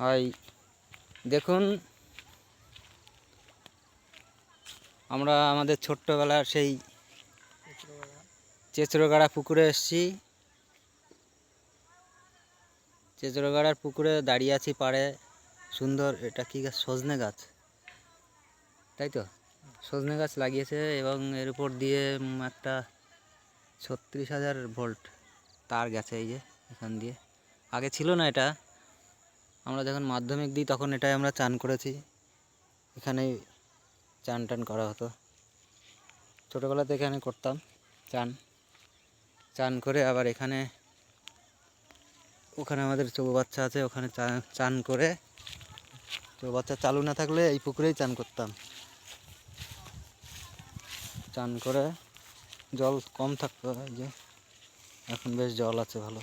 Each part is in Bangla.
হয়। দেখুন, আমরা আমাদের ছোট্টবেলার সেই চেচড়োগাড়া পুকুরে এসেছি। চেচড়োগাড়ার পুকুরে দাঁড়িয়ে আছি পাড়ে। সুন্দর, এটা কি গাছ? সজনে গাছ, তাই তো? সজনে গাছ লাগিয়েছে এবং এর উপর দিয়ে একটা 36,000 ভোল্ট তার গেছে। এই যে এখান দিয়ে, আগে ছিল না এটা। আমরা যখন মাধ্যমিক দিই তখন এটাই আমরা চান করেছি। এখানেই চান টান করা হতো ছোটোবেলাতে, এখানে করতাম চান করে আবার এখানে, ওখানে আমাদের চৌবাচ্চা আছে, ওখানে চান করে, চৌবাচ্চা চালু না থাকলে এই পুকুরেই চান করতাম। চান করে জল কম থাকতো, এই যে এখন বেশ জল আছে ভালো।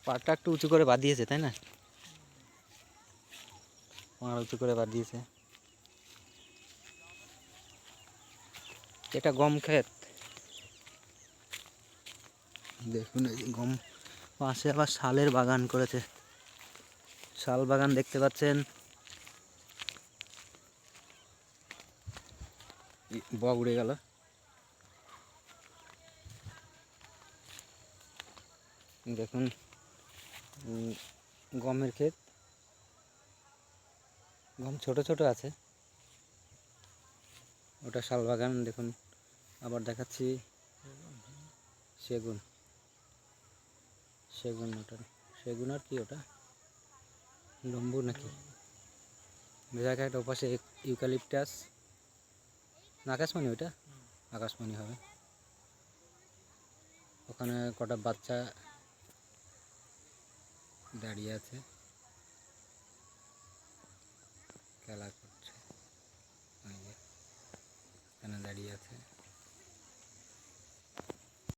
পাড়টা একটু উঁচু করে বাঁধিয়েছে, তাই না? পাড় উঁচু করে বাঁধিয়েছে। এটা গম ক্ষেত, দেখুন এই যে গম, পাশে আবার শালের বাগান করেছে। শাল বাগান দেখতে পাচ্ছেন। বক উড়ে গেল। দেখুন গমের ক্ষেত, গম ছোট ছোট আছে। ওটা শাল বাগান। দেখুন আবার দেখাচ্ছি সেগুন, ওটা সেগুন আর কি, ওটা লম্বু নাকি বোঝা যায়। ওপাশে ইউক্যালিপটাস না আকাশমণি, ওইটা আকাশমণি হবে। ওখানে কটা বাচ্চা দাঁড়িয়ে আছে, খেলা করছে, এখানে দাঁড়িয়ে আছে।